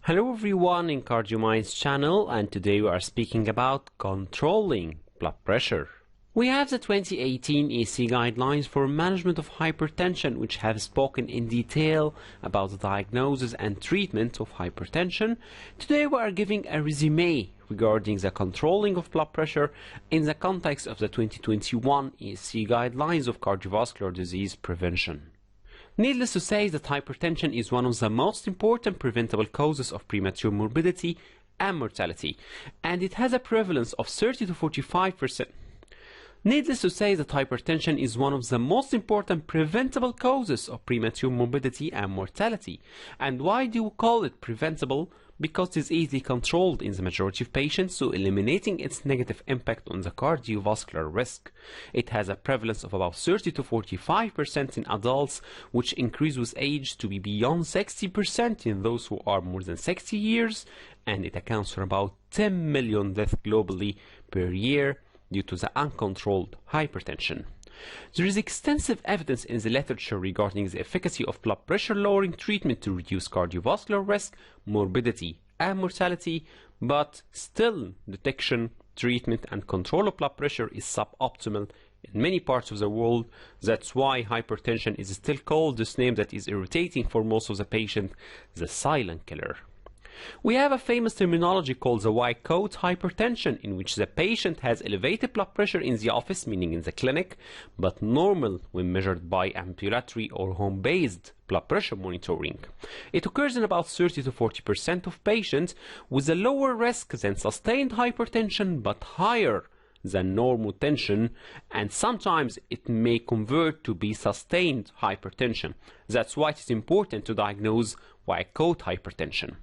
Hello everyone in CardioMinds channel, and today we are speaking about controlling blood pressure. We have the 2018 ESC Guidelines for management of hypertension, which have spoken in detail about the diagnosis and treatment of hypertension. Today we are giving a resume regarding the controlling of blood pressure in the context of the 2021 ESC Guidelines of cardiovascular disease prevention. Needless to say that hypertension is one of the most important preventable causes of premature morbidity and mortality, and it has a prevalence of 30 to 45%. Needless to say that hypertension is one of the most important preventable causes of premature morbidity and mortality. And why do we call it preventable? Because it is easily controlled in the majority of patients, so eliminating its negative impact on the cardiovascular risk. It has a prevalence of about 30 to 45% in adults, which increase with age to be beyond 60% in those who are more than 60 years, and it accounts for about 10 million deaths globally per year due to the uncontrolled hypertension. There is extensive evidence in the literature regarding the efficacy of blood pressure lowering treatment to reduce cardiovascular risk, morbidity, and mortality, but still detection, treatment, and control of blood pressure is suboptimal in many parts of the world. That's why hypertension is still called this name that is irritating for most of the patients, the silent killer. We have a famous terminology called the white coat hypertension, in which the patient has elevated blood pressure in the office, meaning in the clinic, but normal when measured by ambulatory or home-based blood pressure monitoring. It occurs in about 30 to 40% of patients with a lower risk than sustained hypertension but higher than normal tension, and sometimes it may convert to be sustained hypertension. That's why it is important to diagnose white coat hypertension.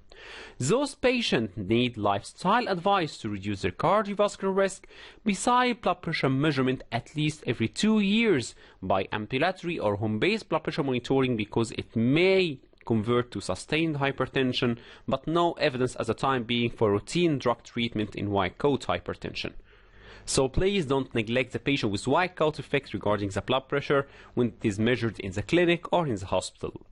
Those patients need lifestyle advice to reduce their cardiovascular risk, besides blood pressure measurement at least every 2 years by ambulatory or home-based blood pressure monitoring, because it may convert to sustained hypertension, but no evidence at the time being for routine drug treatment in white coat hypertension. So please don't neglect the patient with white coat effect regarding the blood pressure when it is measured in the clinic or in the hospital.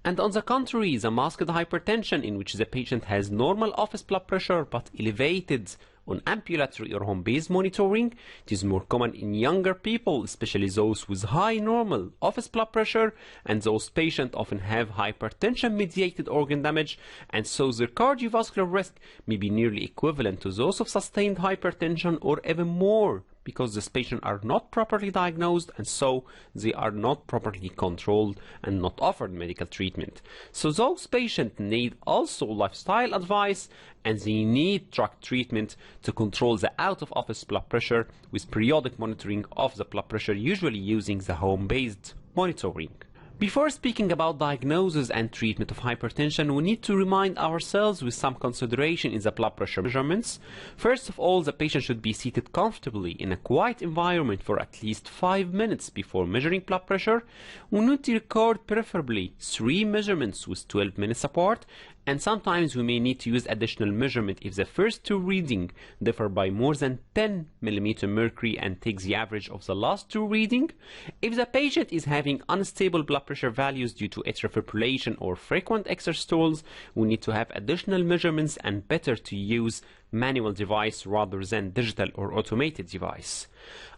And on the contrary, the masked hypertension, in which the patient has normal office blood pressure but elevated on ambulatory or home-based monitoring, it is more common in younger people, especially those with high normal office blood pressure, and those patients often have hypertension-mediated organ damage, and so their cardiovascular risk may be nearly equivalent to those of sustained hypertension or even more, because these patients are not properly diagnosed, and so they are not properly controlled and not offered medical treatment. So those patients need also lifestyle advice, and they need drug treatment to control the out-of-office blood pressure with periodic monitoring of the blood pressure, usually using the home-based monitoring. Before speaking about diagnosis and treatment of hypertension, we need to remind ourselves with some consideration in the blood pressure measurements. First of all, the patient should be seated comfortably in a quiet environment for at least 5 minutes before measuring blood pressure. We need to record preferably 3 measurements with 12 minutes apart, and sometimes we may need to use additional measurement if the first 2 readings differ by more than 10 mm mercury and take the average of the last 2 readings. If the patient is having unstable blood pressure values due to atrial fibrillation or frequent extrastalls, we need to have additional measurements, and better to use manual device rather than digital or automated device.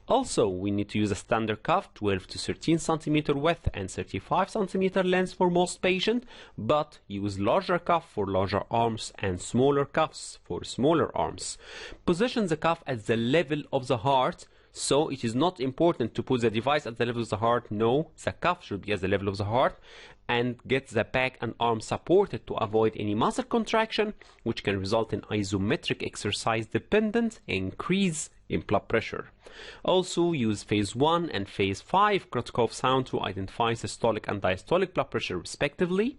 Also, we need to use a standard cuff, 12 to 13 cm width and 35 cm length for most patients, but use larger cuff for larger arms and smaller cuffs for smaller arms. Position the cuff at the level of the heart. So it is not important to put the device at the level of the heart. No, the cuff should be at the level of the heart, and get the back and arm supported to avoid any muscle contraction, which can result in isometric exercise dependent increase in blood pressure. Also use phase 1 and phase 5 Korotkov sound to identify systolic and diastolic blood pressure respectively.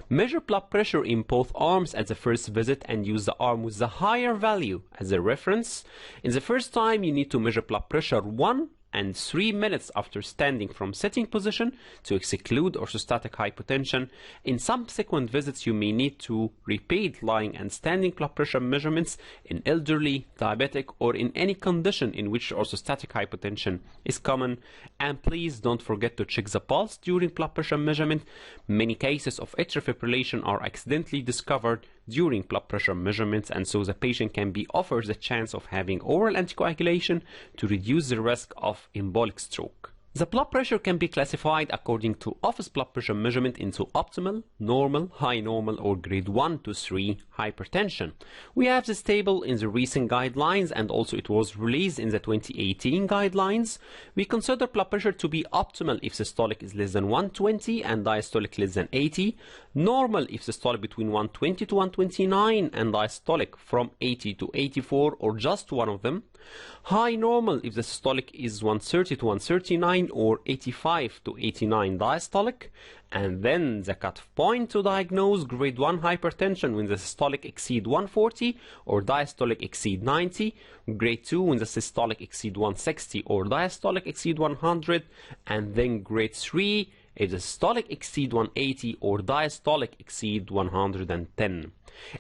Measure blood pressure in both arms at the first visit and use the arm with the higher value as a reference. In the first time, you need to measure blood pressure 1 and 3 minutes after standing from sitting position to exclude orthostatic hypotension. In subsequent visits, you may need to repeat lying and standing blood pressure measurements in elderly, diabetic, or in any condition in which orthostatic hypotension is common. And please don't forget to check the pulse during blood pressure measurement. Many cases of atrial fibrillation are accidentally discovered during blood pressure measurements, and so the patient can be offered the chance of having oral anticoagulation to reduce the risk of embolic stroke. The blood pressure can be classified according to office blood pressure measurement into optimal, normal, high normal, or grade 1 to 3 hypertension. We have this table in the recent guidelines, and also it was released in the 2018 guidelines. We consider blood pressure to be optimal if systolic is less than 120 and diastolic less than 80, normal if systolic between 120 to 129 and diastolic from 80 to 84 or just one of them, high normal if the systolic is 130 to 139 or 85 to 89 diastolic, and then the cutoff point to diagnose grade 1 hypertension when the systolic exceed 140 or diastolic exceed 90, grade 2 when the systolic exceed 160 or diastolic exceed 100, and then grade 3 if the systolic exceed 180 or diastolic exceed 110.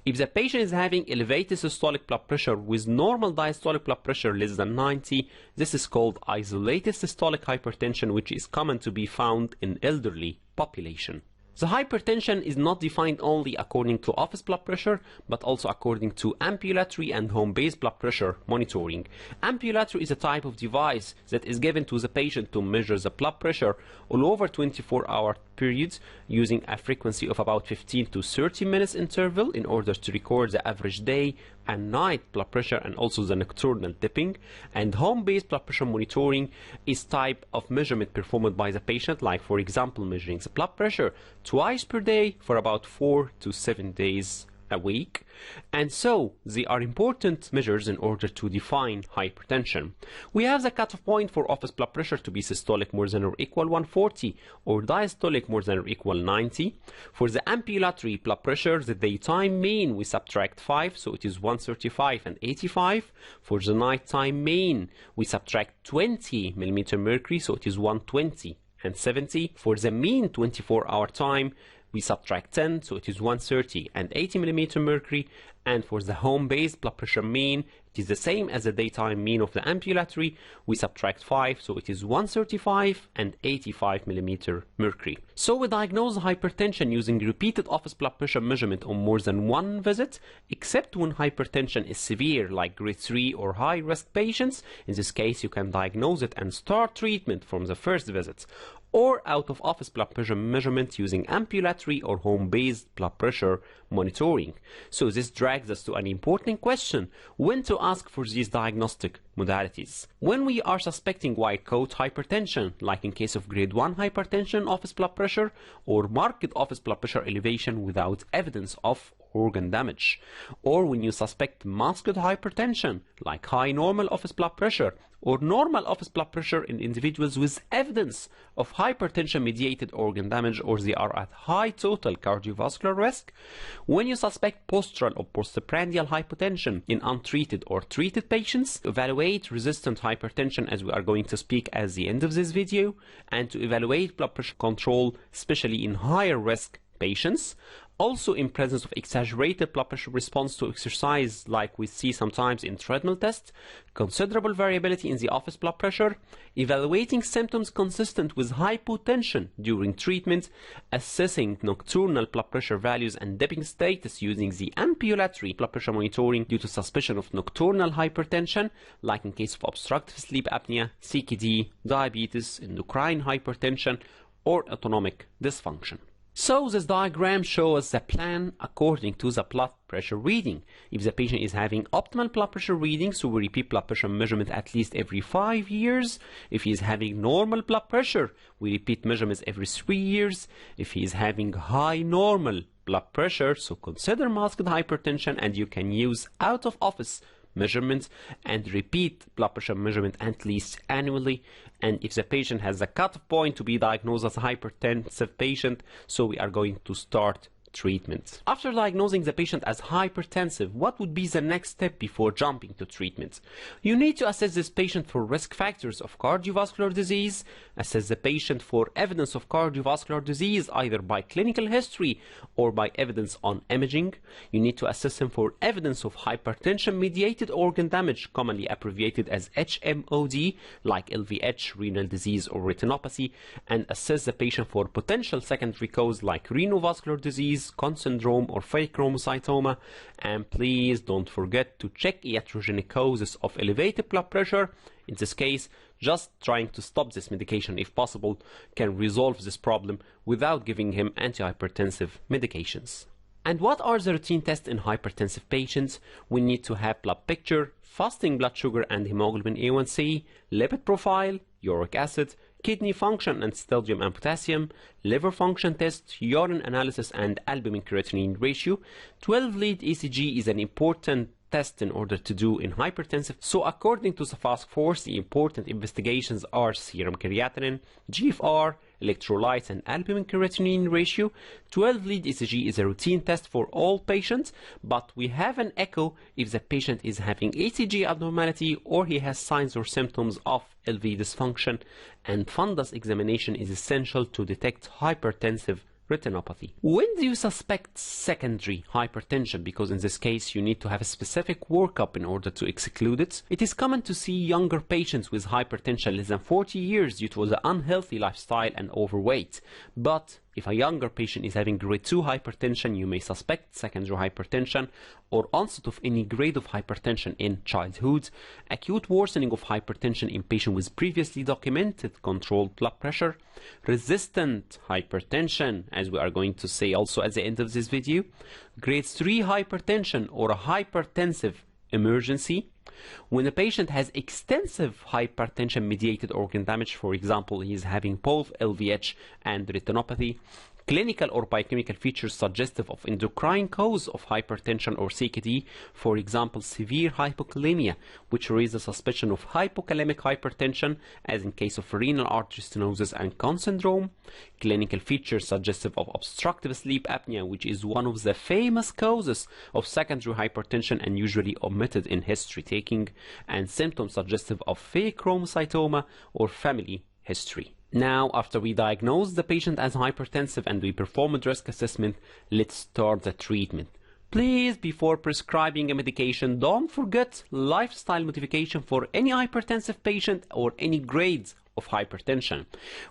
If the patient is having elevated systolic blood pressure with normal diastolic blood pressure less than 90, this is called isolated systolic hypertension, which is common to be found in elderly population. The hypertension is not defined only according to office blood pressure, but also according to ambulatory and home-based blood pressure monitoring. Ambulatory is a type of device that is given to the patient to measure the blood pressure all over 24-hour periods using a frequency of about 15 to 30 minutes interval in order to record the average day and night blood pressure and also the nocturnal dipping. And home-based blood pressure monitoring is type of measurement performed by the patient, like for example measuring the blood pressure twice per day for about 4 to 7 days a week. And so they are important measures in order to define hypertension. We have the cutoff point for office blood pressure to be systolic more than or equal 140 or diastolic more than or equal 90. For the ambulatory blood pressure, the daytime mean we subtract 5, so it is 135 and 85. For the nighttime mean we subtract 20 millimeter mercury, so it is 120 and 70. For the mean 24-hour time, we subtract 10, so it is 130 and 80 millimeter mercury. And for the home-based blood pressure mean, it is the same as the daytime mean of the ambulatory. We subtract 5, so it is 135 and 85 millimeter mercury. So we diagnose hypertension using repeated office blood pressure measurement on more than one visit, except when hypertension is severe, like grade 3 or high-risk patients. In this case, you can diagnose it and start treatment from the first visit, or out of office blood pressure measurement using ambulatory or home-based blood pressure monitoring. So this drags us to an important question: when to ask for these diagnostic modalities. When we are suspecting white coat hypertension, like in case of grade 1 hypertension office blood pressure, or marked office blood pressure elevation without evidence of organ damage, or when you suspect masked hypertension, like high normal office blood pressure, or normal office blood pressure in individuals with evidence of hypertension-mediated organ damage, or they are at high total cardiovascular risk. When you suspect postural or postprandial hypotension in untreated or treated patients, evaluate resistant hypertension, as we are going to speak at the end of this video, and to evaluate blood pressure control, especially in higher risk patients. Also in presence of exaggerated blood pressure response to exercise, like we see sometimes in treadmill tests, considerable variability in the office blood pressure, evaluating symptoms consistent with hypotension during treatment, assessing nocturnal blood pressure values and dipping status using the ambulatory blood pressure monitoring due to suspicion of nocturnal hypertension, like in case of obstructive sleep apnea, CKD, diabetes, endocrine hypertension, or autonomic dysfunction. So this diagram shows the plan according to the blood pressure reading. If the patient is having optimal blood pressure reading, so we repeat blood pressure measurement at least every 5 years. If he is having normal blood pressure, we repeat measurements every 3 years. If he is having high normal blood pressure, so consider masked hypertension, and you can use out of office measurements and repeat blood pressure measurement at least annually. And if the patient has a cutoff point to be diagnosed as a hypertensive patient, so we are going to start treatment. After diagnosing the patient as hypertensive, what would be the next step before jumping to treatment? You need to assess this patient for risk factors of cardiovascular disease, assess the patient for evidence of cardiovascular disease either by clinical history or by evidence on imaging. You need to assess him for evidence of hypertension-mediated organ damage, commonly abbreviated as HMOD, like LVH, renal disease or retinopathy, and assess the patient for potential secondary cause like renovascular disease, disease, Con syndrome, or pheochromocytoma. And please don't forget to check iatrogenic causes of elevated blood pressure. In this case, just trying to stop this medication if possible can resolve this problem without giving him antihypertensive medications. And what are the routine tests in hypertensive patients? We need to have blood picture, fasting blood sugar and hemoglobin A1C, lipid profile, uric acid, kidney function and sodium and potassium, liver function test, urine analysis, and albumin-creatinine ratio. 12-lead ECG is an important test in order to do in hypertensive. So according to the task force, the important investigations are serum creatinine, GFR, electrolytes, and albumin-creatinine ratio. 12-lead ECG is a routine test for all patients, but we have an echo if the patient is having ECG abnormality or he has signs or symptoms of LV dysfunction, and fundus examination is essential to detect hypertensive retinopathy. When do you suspect secondary hypertension? Because in this case you need to have a specific workup in order to exclude it. It is common to see younger patients with hypertension less than 40 years due to the unhealthy lifestyle and overweight. But if a younger patient is having grade 2 hypertension, you may suspect secondary hypertension or onset of any grade of hypertension in childhood, acute worsening of hypertension in patients with previously documented controlled blood pressure, resistant hypertension, as we are going to say also at the end of this video, grade 3 hypertension or a hypertensive emergency. When a patient has extensive hypertension-mediated organ damage, for example, he is having both LVH and retinopathy, clinical or biochemical features suggestive of endocrine cause of hypertension or CKD, for example, severe hypokalemia, which raises suspicion of hypokalemic hypertension, as in case of renal artery stenosis and Con syndrome, clinical features suggestive of obstructive sleep apnea, which is one of the famous causes of secondary hypertension and usually omitted in history taking, and symptoms suggestive of pheochromocytoma or family history. Now, after we diagnose the patient as hypertensive and we perform a risk assessment, let's start the treatment. Please, before prescribing a medication, don't forget lifestyle modification for any hypertensive patient or any grades of hypertension.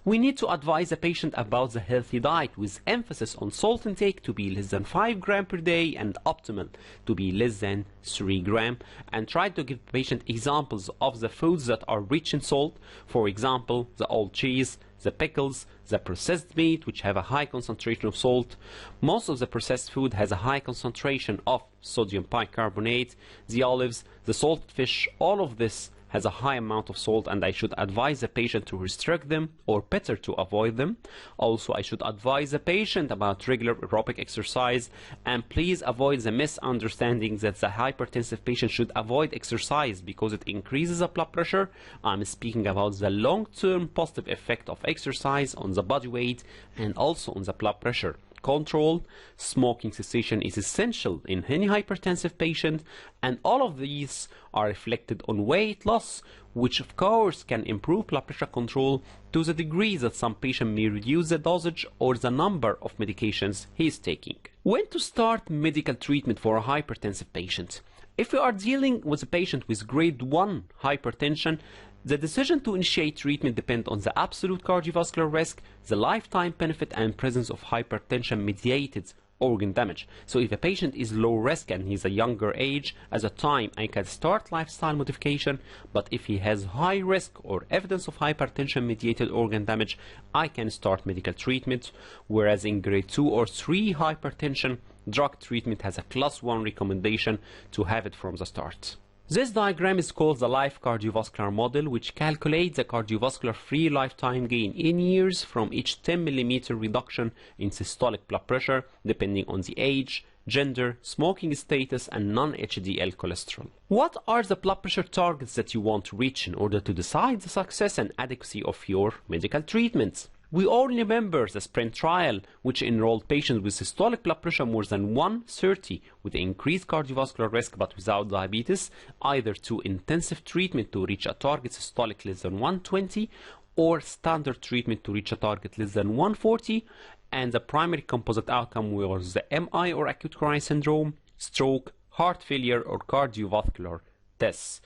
We need to advise the patient about the healthy diet with emphasis on salt intake to be less than 5 grams per day and optimal to be less than 3 grams, and try to give the patient examples of the foods that are rich in salt, for example, the old cheese, the pickles, the processed meat, which have a high concentration of salt. Most of the processed food has a high concentration of sodium bicarbonate, the olives, the salted fish, all of this has a high amount of salt, and I should advise the patient to restrict them or better to avoid them. Also, I should advise the patient about regular aerobic exercise, and please avoid the misunderstanding that the hypertensive patient should avoid exercise because it increases the blood pressure. I'm speaking about the long-term positive effect of exercise on the body weight and also on the blood pressure control. Smoking cessation is essential in any hypertensive patient, and all of these are reflected on weight loss, which of course can improve blood pressure control to the degree that some patient may reduce the dosage or the number of medications he is taking. When to start medical treatment for a hypertensive patient? If we are dealing with a patient with grade 1 hypertension, the decision to initiate treatment depends on the absolute cardiovascular risk, the lifetime benefit, and presence of hypertension-mediated organ damage. So if a patient is low risk and he's a younger age, at a time I can start lifestyle modification, but if he has high risk or evidence of hypertension-mediated organ damage, I can start medical treatment, whereas in grade 2 or 3 hypertension, drug treatment has a class 1 recommendation to have it from the start. This diagram is called the life cardiovascular model, which calculates the cardiovascular free lifetime gain in years from each 10 mm reduction in systolic blood pressure, depending on the age, gender, smoking status, and non-HDL cholesterol. What are the blood pressure targets that you want to reach in order to decide the success and adequacy of your medical treatments? We all remember the SPRINT trial, which enrolled patients with systolic blood pressure more than 130 with increased cardiovascular risk but without diabetes, either to intensive treatment to reach a target systolic less than 120 or standard treatment to reach a target less than 140, and the primary composite outcome was the MI or acute coronary syndrome, stroke, heart failure, or cardiovascular deaths.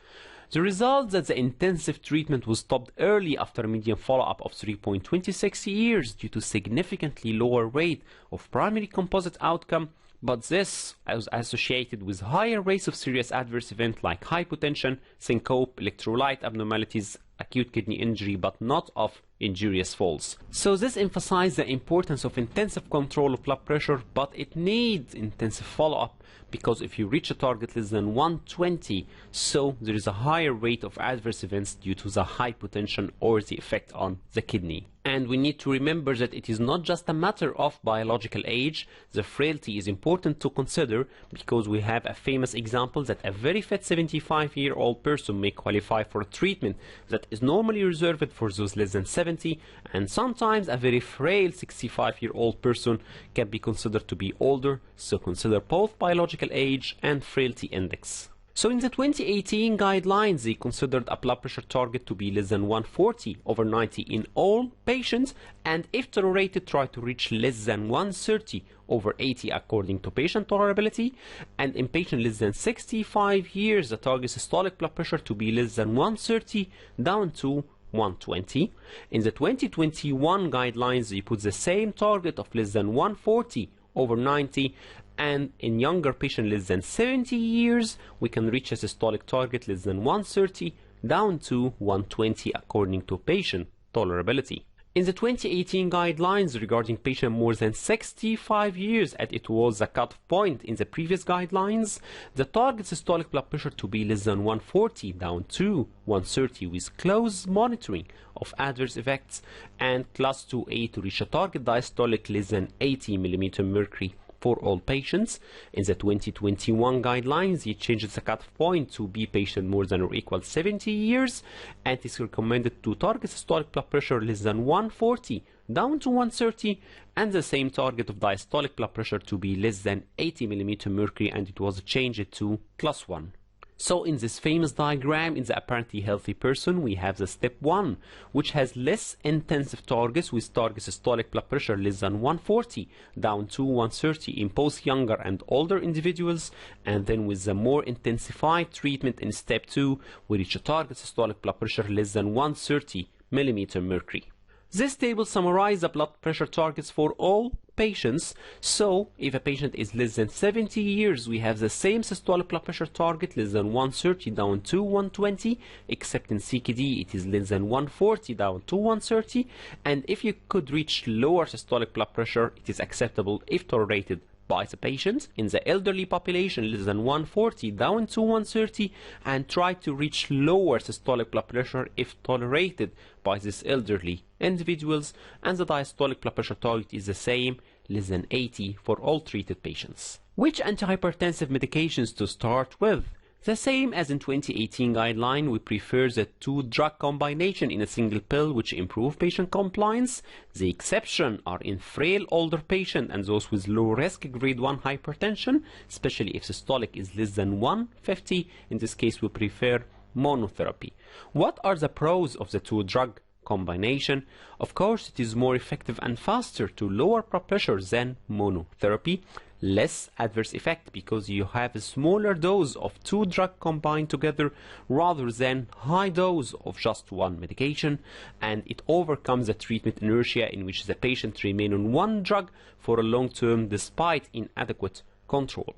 The result that the intensive treatment was stopped early after a median follow-up of 3.26 years due to significantly lower rate of primary composite outcome, but this was associated with higher rates of serious adverse events like hypotension, syncope, electrolyte abnormalities, acute kidney injury, but not of injurious falls. So this emphasized the importance of intensive control of blood pressure, but it needs intensive follow-up, because if you reach a target less than 120, so there is a higher rate of adverse events due to the hypotension or the effect on the kidney. And we need to remember that it is not just a matter of biological age. The frailty is important to consider, because we have a famous example that a very fit 75-year-old person may qualify for a treatment that is normally reserved for those less than 70, and sometimes a very frail 65-year-old person can be considered to be older, so consider both biological age and frailty index. So in the 2018 guidelines, they considered a blood pressure target to be less than 140/90 in all patients, and if tolerated, try to reach less than 130/80 according to patient tolerability, and in patients less than 65 years, the target systolic blood pressure to be less than 130 down to 120. In the 2021 guidelines, they put the same target of less than 140/90, and in younger patients less than 70 years, we can reach a systolic target less than 130 down to 120 according to patient tolerability. In the 2018 guidelines regarding patients more than 65 years, as it was the cutoff point in the previous guidelines, the target systolic blood pressure to be less than 140 down to 130 with close monitoring of adverse effects, and class 2A to reach a target diastolic less than 80 mm mercury for all patients. In the 2021 guidelines, it changes the cutoff point to be patient more than or equal 70 years, and it's recommended to target systolic blood pressure less than 140 down to 130, and the same target of diastolic blood pressure to be less than 80 mm mercury, and it was changed to class 1. So in this famous diagram, in the apparently healthy person, we have the step 1, which has less intensive targets with target systolic blood pressure less than 140 down to 130 in both younger and older individuals, and then with the more intensified treatment in step 2, we reach a target systolic blood pressure less than 130 mm mercury. This table summarizes the blood pressure targets for all patients. So if a patient is less than 70 years, we have the same systolic blood pressure target less than 130 down to 120, except in CKD it is less than 140 down to 130, and if you could reach lower systolic blood pressure, it is acceptable if tolerated by the patient. In the elderly population, less than 140 down to 130, and try to reach lower systolic blood pressure if tolerated by these elderly individuals, and the diastolic blood pressure target is the same, less than 80 for all treated patients. Which antihypertensive medications to start with? The same as in 2018 guideline, we prefer the 2-drug combination in a single pill, which improve patient compliance. The exception are in frail older patients and those with low risk grade 1 hypertension, especially if systolic is less than 150. In this case, we prefer monotherapy. What are the pros of the 2-drug combination? Of course, it is more effective and faster to lower blood pressure than monotherapy. Less adverse effect because you have a smaller dose of 2 drugs combined together rather than high dose of just one medication, and it overcomes the treatment inertia in which the patient remain on one drug for a long term despite inadequate control.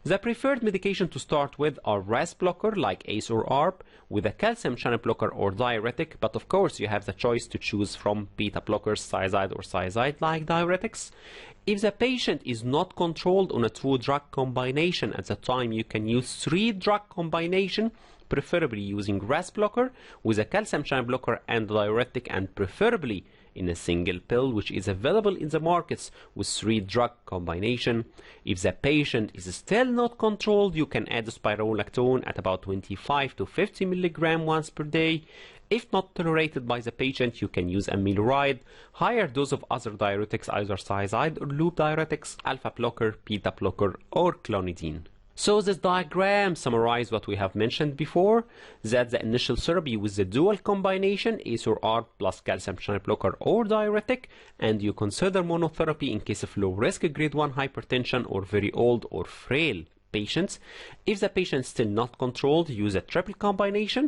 The preferred medication to start with are RAS blocker like ACE or ARB, with a calcium channel blocker or diuretic, but of course you have the choice to choose from beta blockers, thiazide or thiazide like diuretics. If the patient is not controlled on a 2-drug combination at the time, you can use 3-drug combination, preferably using RAS blocker with a calcium channel blocker and diuretic, and preferably in a single pill, which is available in the markets with 3-drug combination. If the patient is still not controlled, you can add spironolactone at about 25 to 50 mg once per day. If not tolerated by the patient, you can use amiloride, higher dose of other diuretics, either thiazide or loop diuretics, alpha blocker, beta blocker, or clonidine. So this diagram summarizes what we have mentioned before, that the initial therapy with the dual combination, ACE or ARB plus calcium channel blocker or diuretic, and you consider monotherapy in case of low risk grade 1 hypertension or very old or frail patient. If the patient is still not controlled, use a triple combination.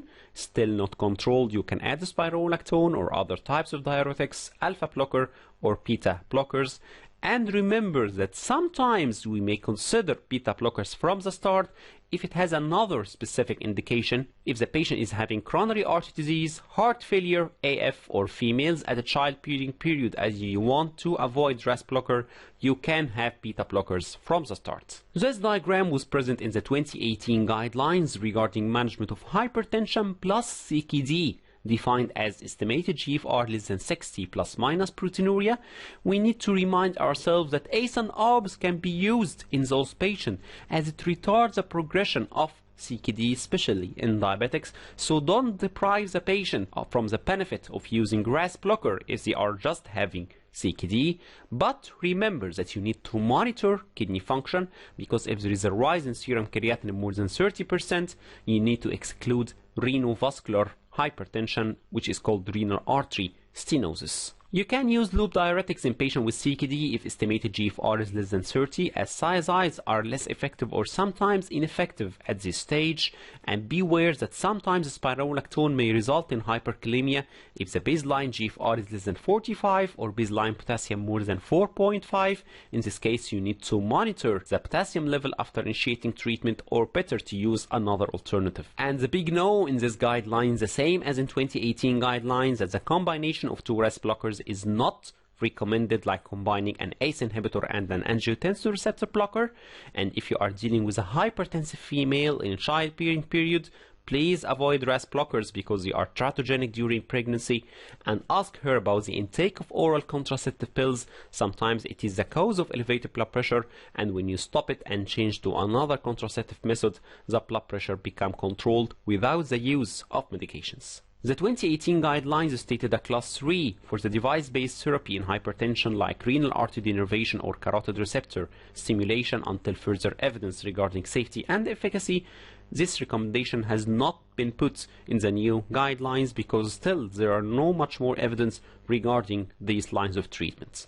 Still not controlled, you can add spironolactone or other types of diuretics, alpha blocker or beta blockers. And remember that sometimes we may consider beta blockers from the start if it has another specific indication. If the patient is having coronary artery disease, heart failure, AF, or females at a childbearing period, as you want to avoid RAS blocker, you can have beta blockers from the start. This diagram was present in the 2018 guidelines regarding management of hypertension plus CKD, defined as estimated GFR less than 60 plus minus proteinuria. We need to remind ourselves that ACE and ARBs can be used in those patients as it retards the progression of CKD, especially in diabetics, so don't deprive the patient from the benefit of using RAS blocker if they are just having CKD. But remember that you need to monitor kidney function, because if there is a rise in serum creatinine more than 30%, you need to exclude renovascular hypertension, which is called renal artery stenosis. You can use loop diuretics in patients with CKD if estimated GFR is less than 30, as thiazides are less effective or sometimes ineffective at this stage. And beware that sometimes spironolactone may result in hyperkalemia if the baseline GFR is less than 45 or baseline potassium more than 4.5. In this case, you need to monitor the potassium level after initiating treatment, or better to use another alternative. And the big no in this guideline, the same as in 2018 guidelines, that the combination of two RAS blockers is not recommended, like combining an ACE inhibitor and an angiotensin receptor blocker. And if you are dealing with a hypertensive female in childbearing period, please avoid RAS blockers because they are teratogenic during pregnancy, and ask her about the intake of oral contraceptive pills. Sometimes it is the cause of elevated blood pressure, and when you stop it and change to another contraceptive method, the blood pressure becomes controlled without the use of medications. The 2018 guidelines stated a class 3 for the device-based therapy in hypertension, like renal artery denervation or carotid receptor stimulation, until further evidence regarding safety and efficacy. This recommendation has not been put in the new guidelines because still there are no much more evidence regarding these lines of treatment.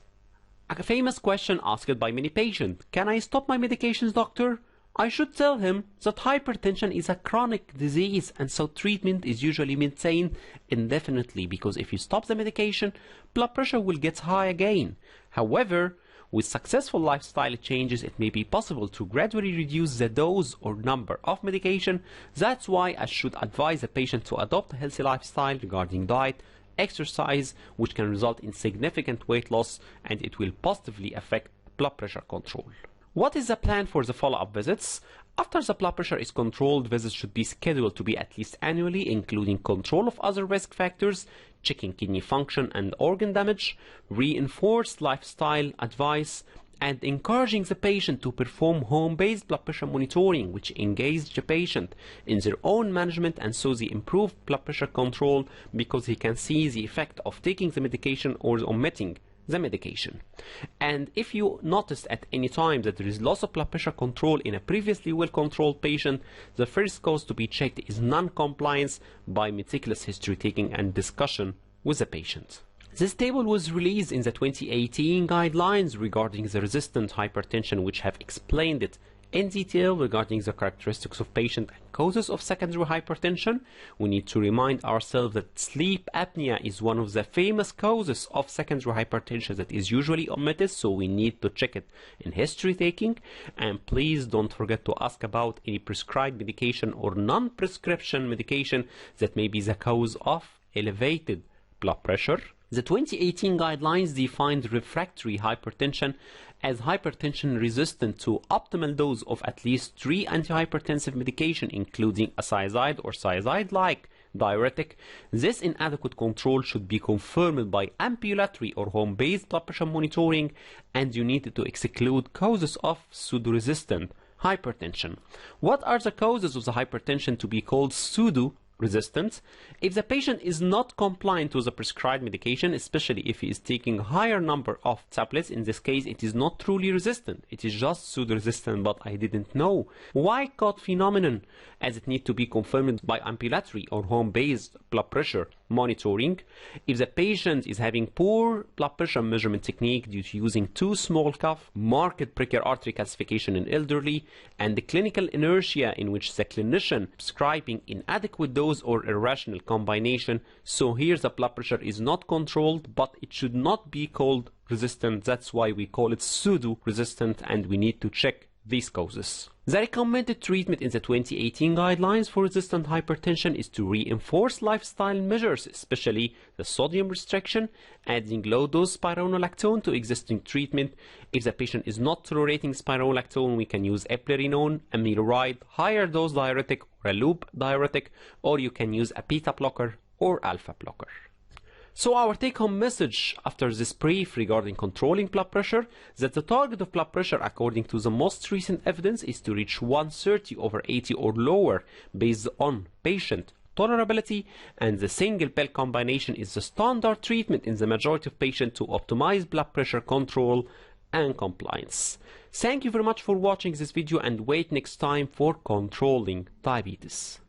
A famous question asked by many patients: can I stop my medications, doctor? I should tell him that hypertension is a chronic disease, and so treatment is usually maintained indefinitely, because if you stop the medication, blood pressure will get high again. However, with successful lifestyle changes, it may be possible to gradually reduce the dose or number of medication. That's why I should advise a patient to adopt a healthy lifestyle regarding diet, exercise, which can result in significant weight loss, and it will positively affect blood pressure control. What is the plan for the follow-up visits? After the blood pressure is controlled, visits should be scheduled to be at least annually, including control of other risk factors, checking kidney function and organ damage, reinforced lifestyle advice, and encouraging the patient to perform home-based blood pressure monitoring, which engages the patient in their own management, and so they improve blood pressure control because he can see the effect of taking the medication or omitting the medication. And if you noticed at any time that there is loss of blood pressure control in a previously well-controlled patient, the first cause to be checked is non-compliance by meticulous history taking and discussion with the patient. This table was released in the 2018 guidelines regarding the resistant hypertension, which have explained it in detail regarding the characteristics of patient and causes of secondary hypertension. We need to remind ourselves that sleep apnea is one of the famous causes of secondary hypertension that is usually omitted, so we need to check it in history taking. And please don't forget to ask about any prescribed medication or non-prescription medication that may be the cause of elevated blood pressure. The 2018 guidelines defined refractory hypertension as hypertension resistant to optimal dose of at least 3 antihypertensive medication, including a thiazide or thiazide-like diuretic. This inadequate control should be confirmed by ambulatory or home-based blood pressure monitoring, and you need to exclude causes of pseudo-resistant hypertension. What are the causes of the hypertension to be called pseudo-resistant? If the patient is not compliant to the prescribed medication, especially if he is taking a higher number of tablets, in this case it is not truly resistant, it is just pseudo-resistant, but I didn't know. Why-Cott phenomenon, as it needs to be confirmed by ambulatory or home-based blood pressure monitoring. If the patient is having poor blood pressure measurement technique due to using too small cuff, marked precaire artery calcification in elderly, and the clinical inertia in which the clinician prescribing inadequate dose or irrational combination, so here the blood pressure is not controlled, but it should not be called resistant. That's why we call it pseudo-resistant, and we need to check these causes. The recommended treatment in the 2018 guidelines for resistant hypertension is to reinforce lifestyle measures, especially the sodium restriction, adding low-dose spironolactone to existing treatment. If the patient is not tolerating spironolactone, we can use eplerenone, amiloride, higher dose diuretic or a loop diuretic, or you can use a beta blocker or alpha blocker. So our take-home message after this brief regarding controlling blood pressure, that the target of blood pressure according to the most recent evidence is to reach 130/80 or lower based on patient tolerability, and the single pill combination is the standard treatment in the majority of patients to optimize blood pressure control and compliance. Thank you very much for watching this video, and wait next time for controlling diabetes.